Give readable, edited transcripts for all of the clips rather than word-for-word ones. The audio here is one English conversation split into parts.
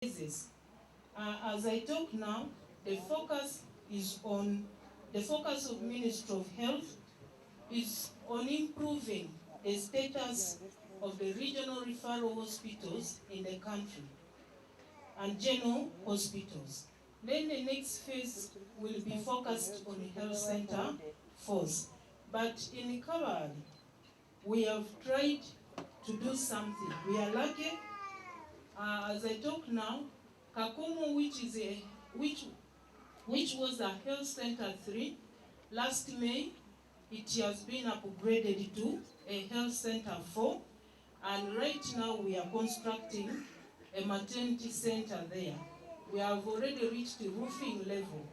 As I talk now, the focus of Ministry of Health is on improving the status of the regional referral hospitals in the country and general hospitals. Then the next phase will be focused on health center force. But in Kabale, we have tried to do something. We are lucky. As I talk now, Kakumu, which was a health center 3, last May, it has been upgraded to a health center 4, and right now we are constructing a maternity center there. We have already reached the roofing level,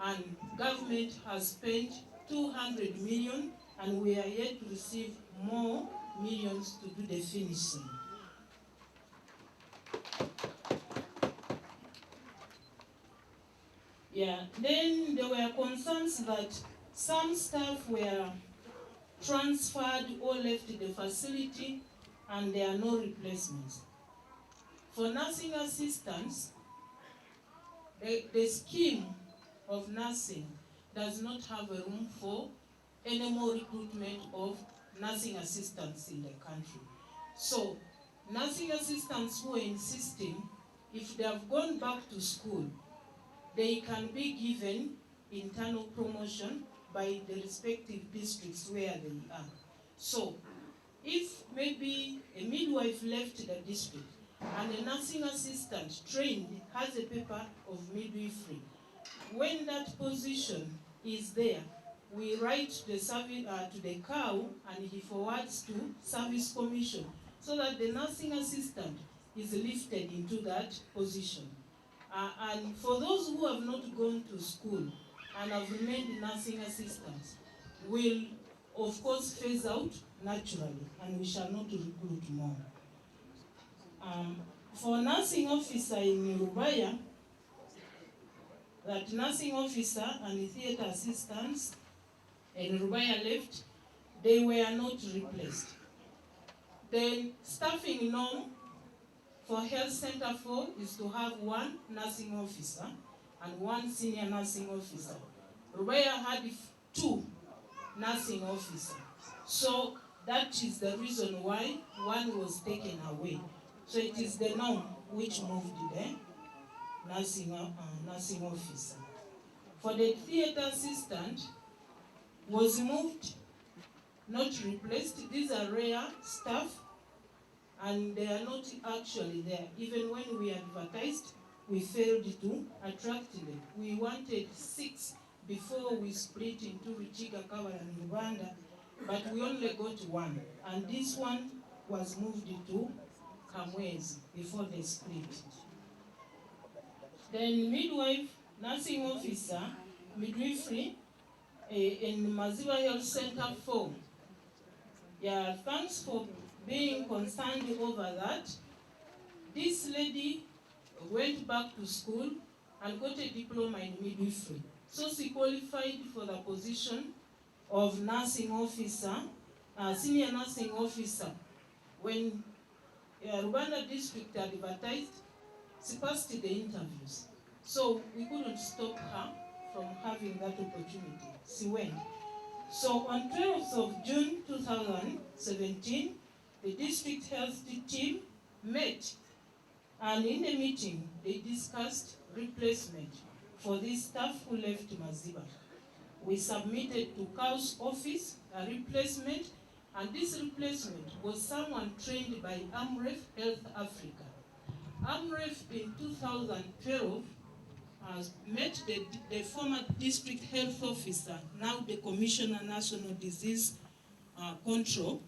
and government has spent 200 million, and we are yet to receive more millions to do the finishing. Yeah, then there were concerns that some staff were transferred or left the facility and there are no replacements. For nursing assistants, the scheme of nursing does not have a room for any more recruitment of nursing assistants in the country. So, nursing assistants who are insisting, if they have gone back to school, they can be given internal promotion by the respective districts where they are. So, if maybe a midwife left the district and a nursing assistant trained has a paper of midwifery, when that position is there, we write the service to the COW and he forwards to Service Commission so that the nursing assistant is lifted into that position. And for those who have not gone to school and have remained nursing assistants, will of course phase out naturally, and we shall not recruit more. For nursing officer in Rubaya, that nursing officer and theater assistants in Rubaya left, they were not replaced. The staffing norm for Health Center 4 is to have 1 nursing officer and 1 senior nursing officer. Rubaya had 2 nursing officers. So that is the reason why 1 was taken away. So it is the norm which moved the nursing officer. For the theater assistant was moved, not replaced. These are rare staff, and they are not actually there. Even when we advertised, we failed to attract them. We wanted 6 before we split into Ruchiga, Kabale, and Rwanda, but we only got 1. And this one was moved to Kamwezi before they split. Then midwife, nursing officer, midwifery in Maziba Health Center 4. Yeah, thanks for being concerned over that. This lady went back to school and got a diploma in midwifery. So she qualified for the position of nursing officer, senior nursing officer. When Rwanda district advertised, she passed the interviews. So we couldn't stop her from having that opportunity. She went. So on 12th of June 2017, the district health team met, and in the meeting they discussed replacement for these staff who left Maziba. We submitted to COW's office a replacement, and this replacement was someone trained by Amref Health Africa. Amref in 2012 met the former district health officer, now the Commissioner National Disease Control,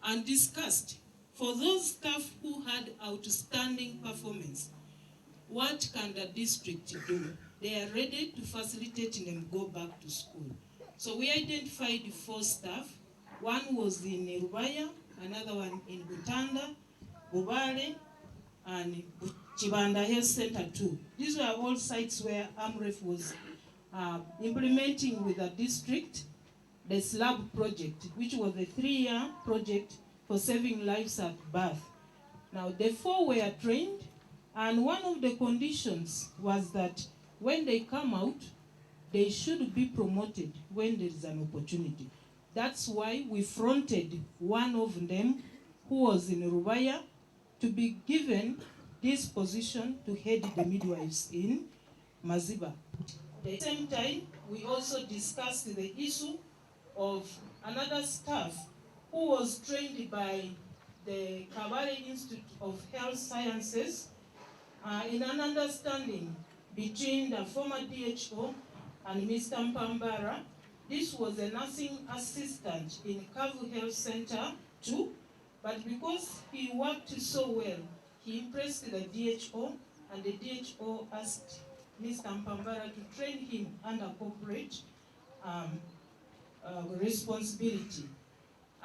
and discussed for those staff who had outstanding performance, what can the district do? They are ready to facilitate them go back to school. So we identified 4 staff. 1 was in Rubaya, another one in Butanda, Bubale, and Chibanda Health Center 2. These were all sites where Amref was implementing with the district the SLAB project, which was a 3-year project for saving lives at birth. Now the 4 were trained, And one of the conditions was that when they come out, they should be promoted when there is an opportunity. That's why we fronted one of them who was in Rubaya to be given this position to head the midwives in Maziba. At the same time, we also discussed the issue of another staff who was trained by the Kabale Institute of Health Sciences in an understanding between the former DHO and Mr. Mpambara. This was a nursing assistant in KWID Health Center too, but because he worked so well, he impressed the DHO, and the DHO asked Mr. Mpambara to train him under corporate responsibility.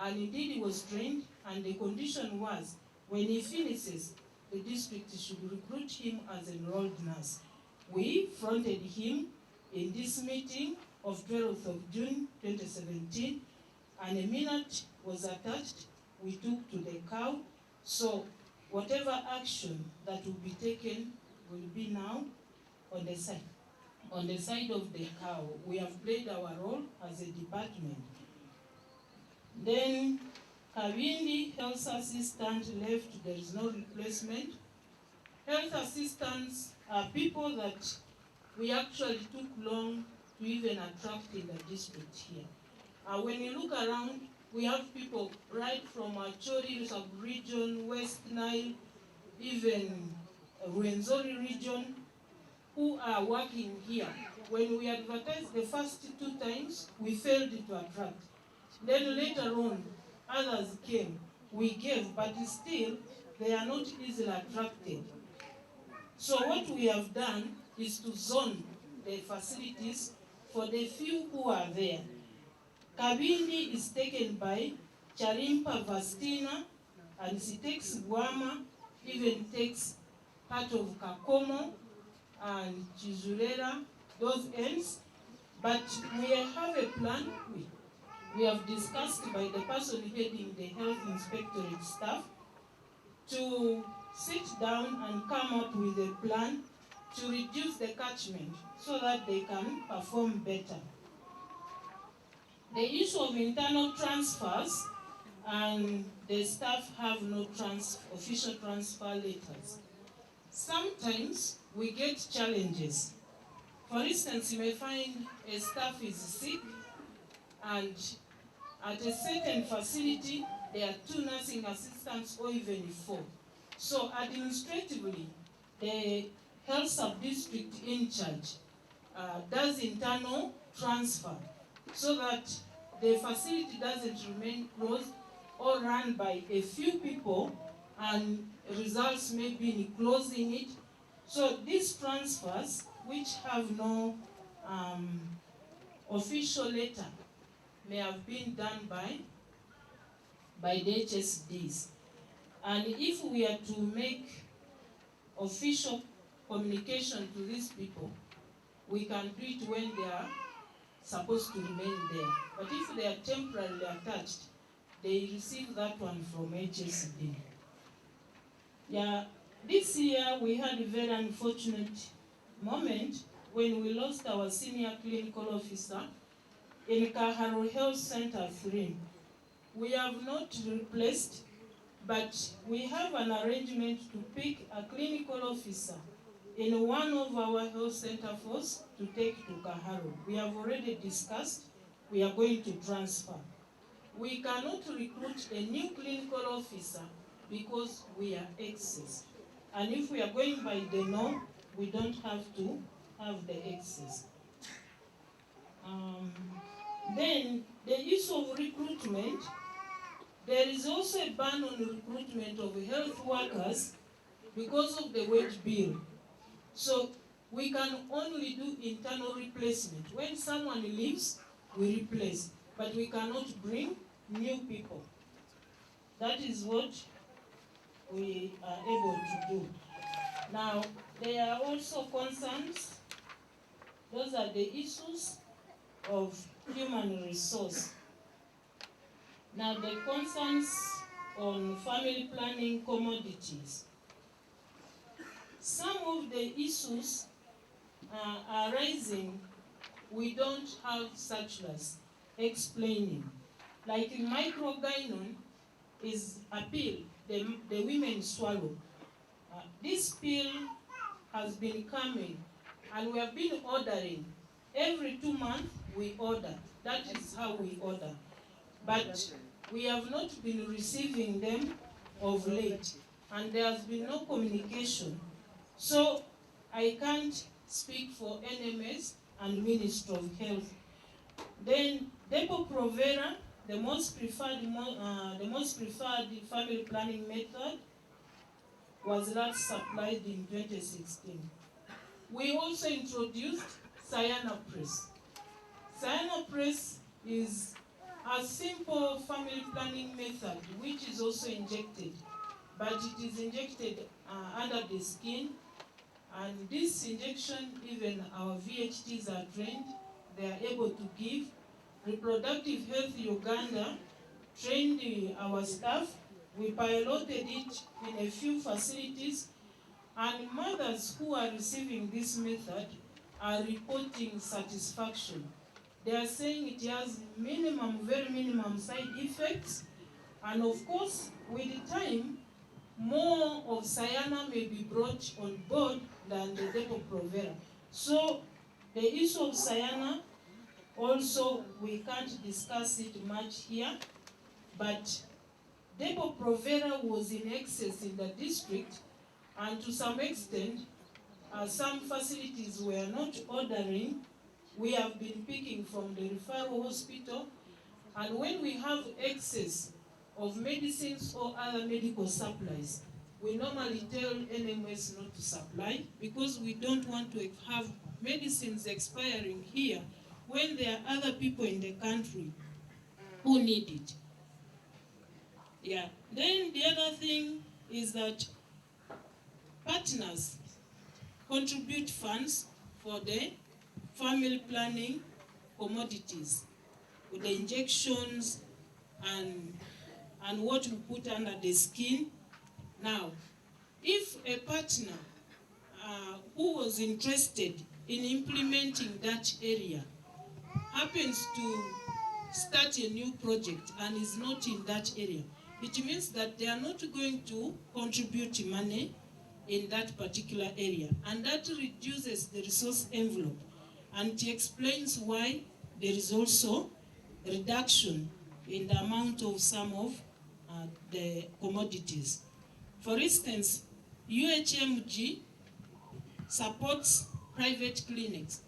And indeed he was trained, and the condition was when he finishes, the district should recruit him as an enrolled nurse. We fronted him in this meeting of 12th of June 2017, and a minute was attached we took to the cow. So whatever action that will be taken will be now on the side of the cow. We have played our role as a department. Then KWID Health Assistant left, there is no replacement. Health assistants are people that we actually took long to even attract in the district here. When you look around, we have people right from Acholi sub-region, West Nile, even Rwenzori region, who are working here. When we advertised the first 2 times, we failed to attract. Then later on, others came. We gave, but still, they are not easily attracted. So what we have done is to zone the facilities for the few who are there. Kabindi is taken by Charimpa Vastina, and she takes Guama, even takes part of Kakomo and Chizulera, those ends. But we have a plan. We have discussed by the person heading the health inspectorate staff to sit down and come up with a plan to reduce the catchment so that they can perform better. The issue of internal transfers, and the staff have no official transfer letters. Sometimes we get challenges. For instance, you may find a staff is sick, and at a certain facility, there are 2 nursing assistants or even 4. So administratively, the health sub-district in charge does internal transfer so that the facility doesn't remain closed or run by a few people and results may be in closing it. So these transfers, which have no official letter, may have been done by the HSDs. And if we are to make official communication to these people, we can do it when they are supposed to remain there. But if they are temporarily attached, they receive that one from HSD. Yeah, this year we had a very unfortunate moment when we lost our senior clinical officer in Kabale Health Center 3. We have not replaced, but we have an arrangement to pick a clinical officer in one of our health center force to take to Kabale. We have already discussed, we are going to transfer. We cannot recruit a new clinical officer because we are excess. And if we are going by the norm, we don't have to have the excess. Then the issue of recruitment, there is also a ban on recruitment of health workers because of the wage bill. So we can only do internal replacement. When someone leaves, we replace, but we cannot bring new people. That is what we are able to do. Now, there are also concerns. Those are the issues of human resource. Now, the concerns on family planning commodities. some of the issues arising, we don't have circulars explaining. Like in microgynon is a pill the women swallow. This pill has been coming, and we have been ordering. Every 2 months we order. That is how we order. But we have not been receiving them of late, and there has been no communication. So I can't speak for NMS and Ministry of Health. Then Depo-Provera, the most preferred family planning method, was last supplied in 2016. We also introduced Cyanopres. Cyanopres is a simple family planning method which is also injected, but it is injected under the skin, and this injection, even our VHTs are trained, they are able to give. Reproductive Health Uganda trained our staff. We piloted it in a few facilities, and mothers who are receiving this method are reporting satisfaction. They are saying it has very minimum side effects, and of course, with the time, more of cyana may be brought on board than the Depo-Provera. So the issue of cyana, also, we can't discuss it much here, but Depo-Provera was in excess in the district, and to some extent, some facilities were not ordering. We have been picking from the referral hospital, and when we have excess of medicines or other medical supplies, we normally tell NMS not to supply, because we don't want to have medicines expiring here when there are other people in the country who need it. Yeah. Then the other thing is that partners contribute funds for the family planning commodities, with the injections and what we put under the skin. Now, if a partner who was interested in implementing that area happens to start a new project and is not in that area, it means that they are not going to contribute money in that particular area, and that reduces the resource envelope, and it explains why there is also a reduction in the amount of some of the commodities. For instance, UHMG supports private clinics.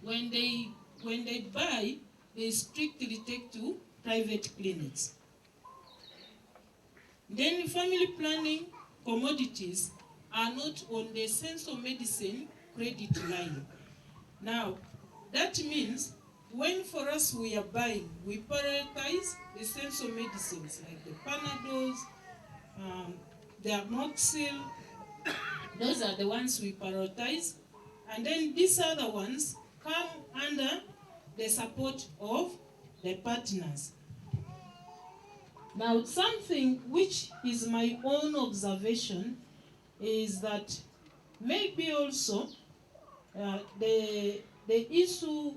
When they buy, they strictly take to private clinics. Then family planning commodities are not on the sense of medicine credit line. Now, that means when for us we are buying, we prioritize the sense of medicines like the Panadols, the Amoxil. Those are the ones we prioritize. And then these other ones come under the support of the partners. Now, something which is my own observation is that maybe also the issue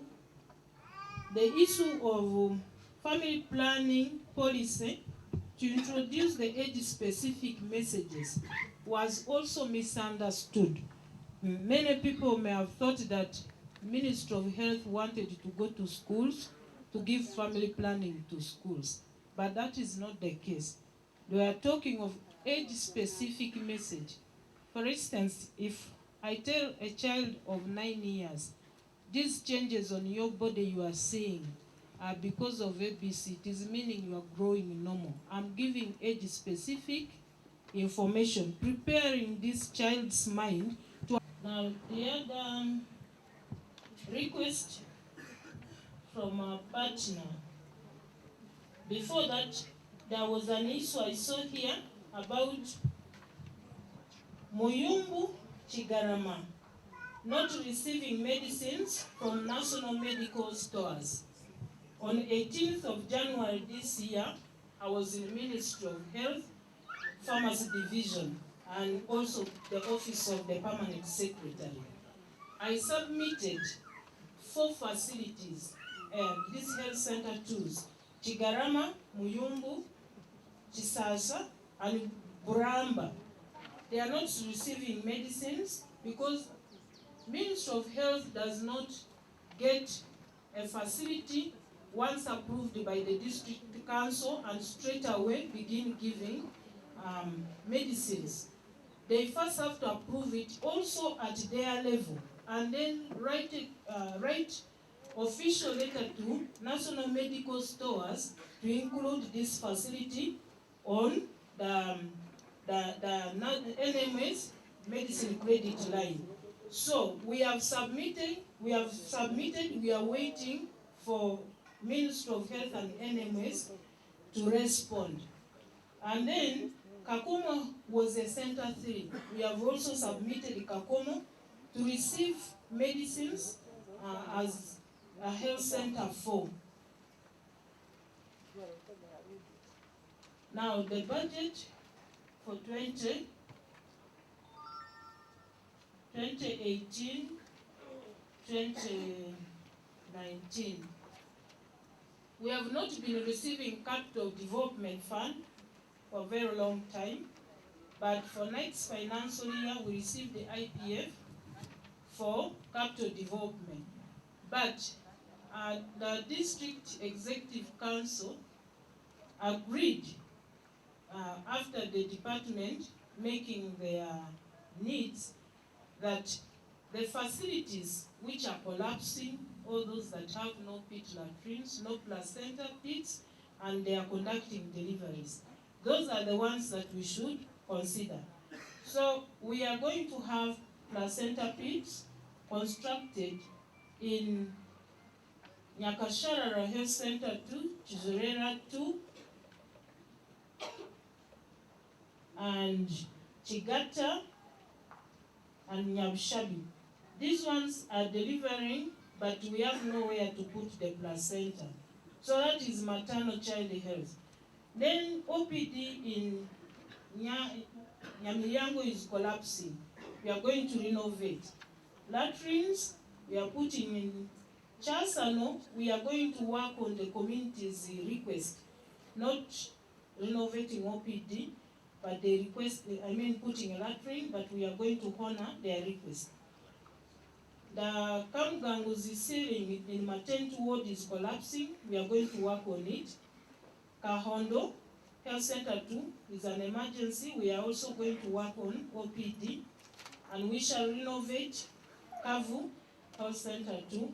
of family planning policy to introduce the age-specific messages was also misunderstood. Many people may have thought that Ministry of Health wanted to go to schools to give family planning to schools, but that is not the case. They are talking of age-specific message. For instance, if I tell a child of 9 years, these changes on your body you are seeing are because of ABC, it is meaning you are growing normal. I'm giving age-specific information, preparing this child's mind to... Now, the other request from our partner. Before that, there was an issue I saw here about Muyumbu Chigarama not receiving medicines from national medical stores. On 18th of January this year, I was in the Ministry of Health, Pharmacy Division. and also the Office of the Permanent Secretary. I submitted 4 facilities, these health center tools: Chigarama, Muyumbu, Chisasa, and Buramba. They are not receiving medicines because Ministry of Health does not get a facility once approved by the district council and straight away begin giving medicines. They first have to approve it also at their level and then write official letter to national medical stores to include this facility on the NMS medicine credit line. So we have submitted, we are waiting for Ministry of Health and NMS to respond. And then Kakomo was a center 3. We have also submitted Kakomo to receive medicines as a health center 4. Now the budget for 2018, 2019. We have not been receiving capital development fund for a very long time, but for next financial year we received the IPF for capital development. But the District Executive Council agreed after the department making their needs that the facilities which are collapsing, all those that have no pit latrines, no placenta pits, and they are conducting deliveries, those are the ones that we should consider. So we are going to have placenta pits constructed in Nyakasharara Health Center 2, Chizurera 2, and Chigata and Nyabshabi. These ones are delivering, but we have nowhere to put the placenta. So that is maternal child health. Then OPD in Nyamiyango is collapsing. We are going to renovate. Latrines, we are putting in Chasano. We are going to work on the community's request, not renovating OPD, but they request, putting a latrine, but we are going to honor their request. The Kamganguzi ceiling in maternity ward is collapsing. We are going to work on it. Kahondo Health Center 2 is an emergency. We are also going to work on OPD. And we shall renovate Kavu Health Center 2.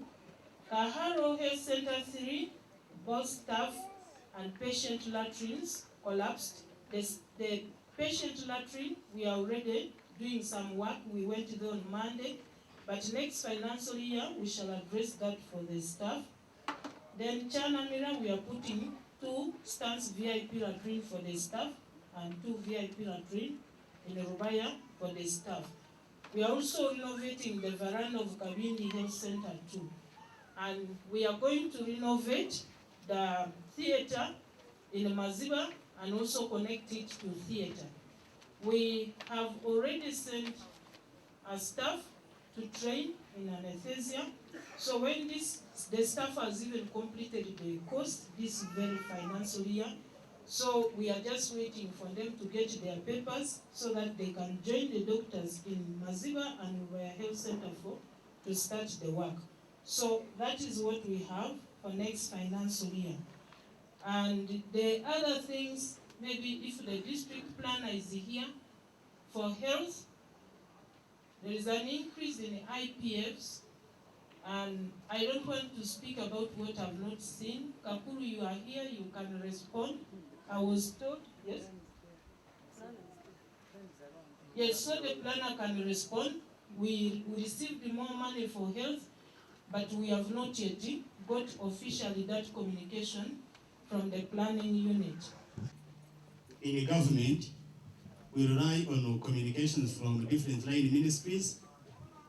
Kaharo Health Center 3, both staff and patient latrines collapsed. The patient latrine, we are already doing some work. We went there on Monday. But next financial year, we shall address that for the staff. Then Chanamira, we are putting 2 stands VIP latrine for the staff and 2 VIP latrine in Rubaya for the staff. We are also renovating the veranda of Kabini Health Center 2. And we are going to renovate the theater in Maziba and also connect it to theater. We have already sent a staff to train in anesthesia. So when the staff has even completed the course this very financial year, so we are just waiting for them to get their papers so that they can join the doctors in Maziba and Rubaya Health Center to start the work. So that is what we have for next financial year. And the other things, maybe if the district planner is here, for health, there is an increase in IPFs, and I don't want to speak about what I've not seen. Kakuru, you are here, you can respond. I was told, yes? Yes, so the planner can respond. We received more money for health, but we have not yet got officially that communication from the planning unit. In the government, we rely on communications from different line ministries.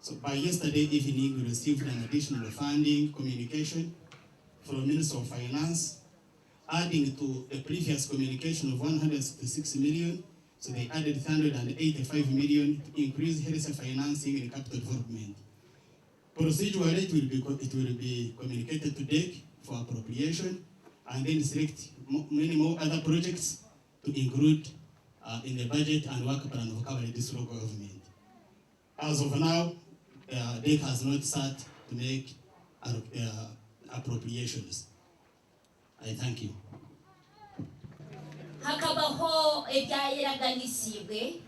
So by yesterday evening, we received an additional funding communication from Minister of Finance, adding to the previous communication of 166 million. So they added 385 million to increase health financing and capital development. Procedurally, it will be communicated to DEC for appropriation, and then select many more other projects to include in the budget and work plan of Kabale District Government. As of now, DEC has not started to make appropriations. I thank you. Hakabaho ebyayeraganisibwe,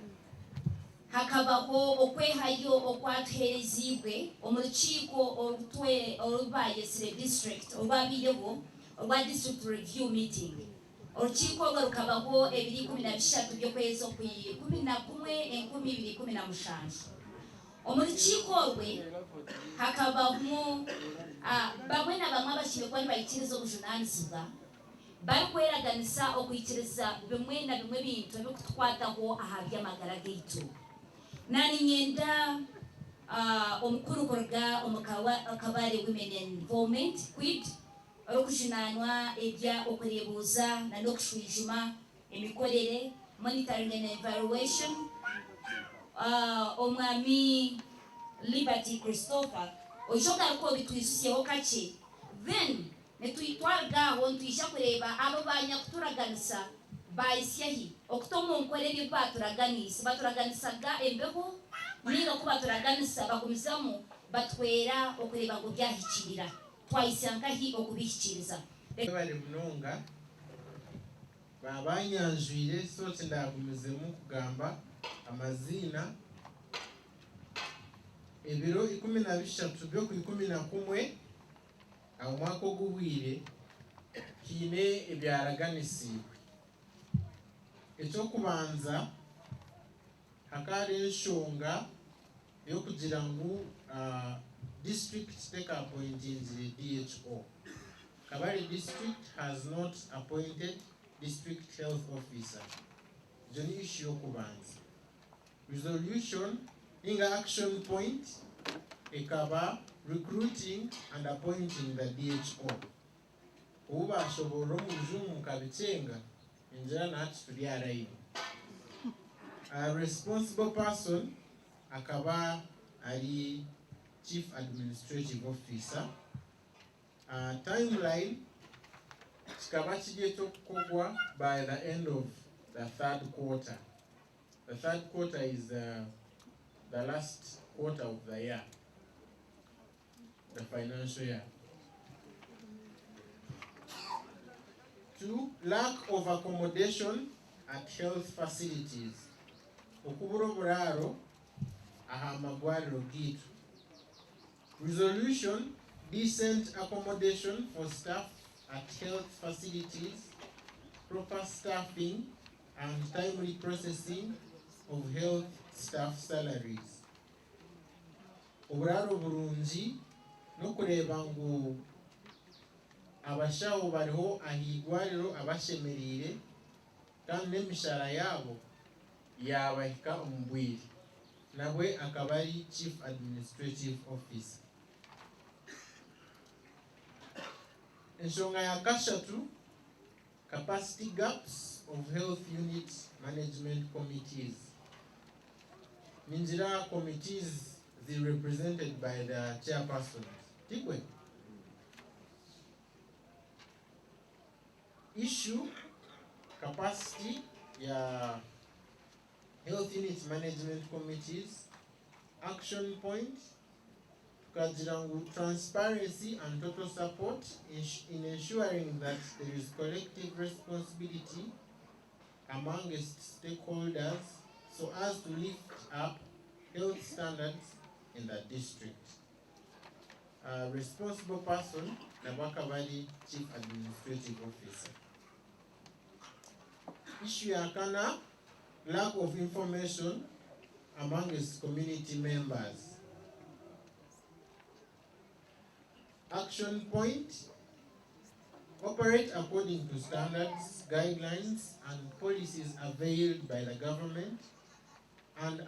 hakabaho okwehayo okwatuherezibwe omurukiko orubaye sire district orubabiyeho orwa district review meeting. Orukiko rukabaho 2013 by'okwezi kwa 11/2017. Omurukiko rwe hakabaho bamwe na bamwe abashinzwe kwari bayikiriza obujunanizibwa bari kweraganisa okwikiriza bimwe na bimwe bintu bikutwataho aha by'amagara gaitu. Nani nyenda omukuru korga Kabale Women Involvement KWID orokujunanwa ebya okurebuza na nokushwijuma emikorere monitoring and evaluation omwami Liberty Christopher ojoga ko bitwisuseho kache then netwitwargaho ntwisha kureba abo banya kuturaganisa bayisyahi okutomo nkorere baturaganisaga embeho niga kuba turaganisa bakumizamo batwera okureba ngo byahikirira twayisanga hi okubihikiriza bari munonga babanyanjwire sote ndagumizemu kugamba amazina ebiro 13 byo ku 11 aho mwako guhwire kine ebyaraganisibwe. Icyo kubanza hakari enshonga yo kugira ngo district take appointing the DHO. Kabale district has not appointed district health officer. Joni issue kubanza. Resolution inga action point ekaba recruiting and appointing the DHO. Uba shoboro mujumu kabichenga injira na tuliara hivi. A responsible person akaba ali chief administrative officer. Timeline kikaba kijeto kukogwa by the end of the third quarter. The third quarter is the last quarter of the year, the financial year. 2, lack of accommodation at health facilities. Okuburo buraro aha magwariro gitu. Resolution, decent accommodation for staff at health facilities, proper staffing and timely processing of health staff salaries. Oburaro burungi no kureba ngo abashaho bariho ahigwariro abashemerire kandi n'emishara yabo yabahika ombwiri nabwe akabari chief administrative officer. Enshonga ya kashatu, capacity gaps of health unit management committees. Ninjira committees they represented by the chairperson. Tikwe. Issue capacity ya health unit management committees. Action point Kajirangu transparency and total support in ensuring that there is collective responsibility amongst stakeholders so as to lift up health standards in the district. Responsible person, Nabakabali Chief Administrative Officer. Issue yakana, lack of information amongst community members. Action point, operate according to standards, guidelines, and policies availed by the government, and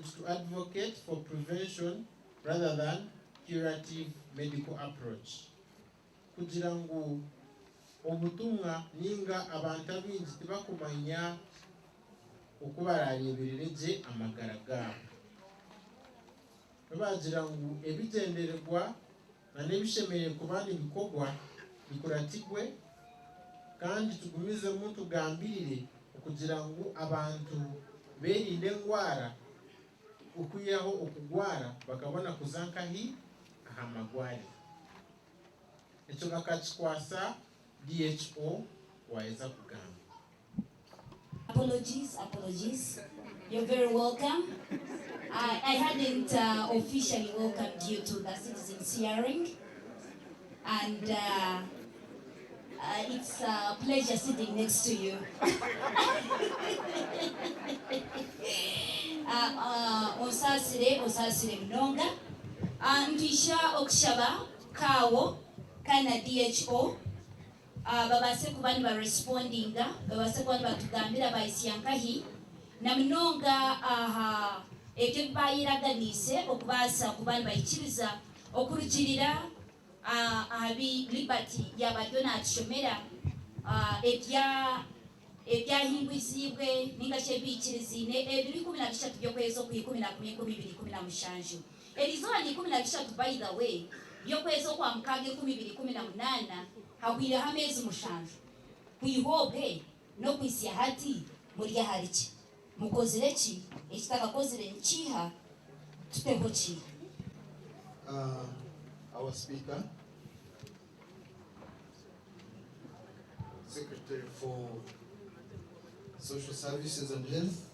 to advocate for prevention rather than curative medical approach. Kujirangu obutumwa ninga abantu abinji tibakumanya okubarareberereje amagara gabo bagira ngo ebigendererwa na nebishemereye ku bandi bikorwa bikuratigwe kandi tugumizemo tugambirire kugira ngo abantu berinde engwara ukwiyaho okugwara bakabona kuzankahi aha magwari ekyo bakakikwasa DHO waweza kugamba. Apologies. You're very welcome. I hadn't officially welcomed you to the citizens hearing, and it's a pleasure sitting next to you. Osasire mnonga ntuisha okshaba kawo kana DHO babase kubani ba respondinga babase kubani batugambira bayisyankahi na mnonga aha ebyo bayiraganise okubasa kubani bayikiriza okurugirira abi liberty yabadyo natshomera ebyahingwizibwe ningashe bikirizine ebiri 13 byo kwezo ku 10 Elizoa ni 13 by the way byo kwezo kwa mkage 2018 hagwire hamezi mushanju kuyihobe no kwisiya hati muri yahariki mukozireki ekitaka kozire nchiha tutehochi. Our speaker, Secretary for Social Services and Health,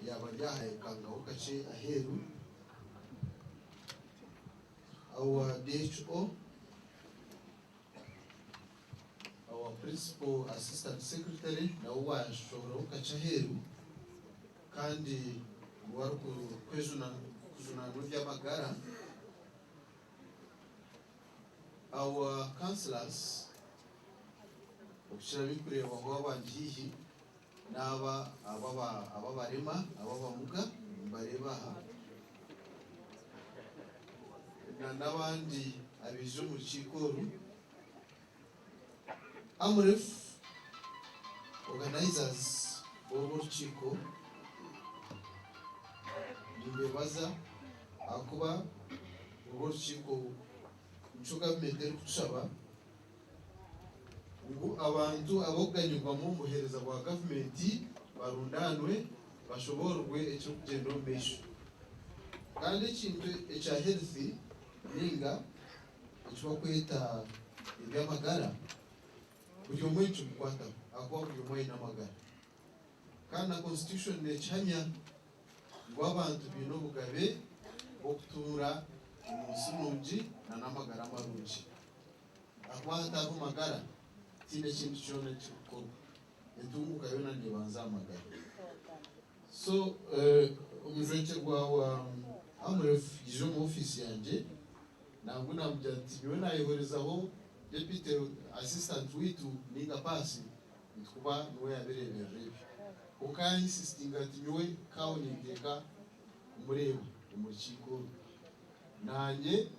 Yabayaha Kangaokache Aheru, our DHO, our Principal Assistant Secretary, Nawa Shorokache Aheru, Kandi Waruku Kwezuna Nuvia Magara, our councillors, Okshirabikure Wahwa Njihi, Nava Ababarema, Ababamuka, Barebaha, Nanavandi Abizumu Chikoru, Amref, organizers, Bobo Chiko, Nibebaza, Akuba, Bobo Chiko, Mchuka Medel Kushaba, ubu abantu aboganyirwa mu muhereza kwa government barundanwe bashoborwe ecyo kugendo mbesho kandi ikintu echa healthy ninga icyo kwita ibyamagara buri umwe cyo kwata akwa buri umwe n'amagara kandi constitution nechamya ngo abantu bino bugabe okutura umunsi mungi na namagara marungi akwata ku magara tine kintu cyone cy'uko etunguka yona ndibanza amagara. So umujweke wa Amref ijo mu office yanje ntabwo namujyati niwe nayihorezaho deputy assistant witu ninga pasi nikuba niwe yaberebeje uka insisting ati niwe kawo nindeka umureba umukiko nanjye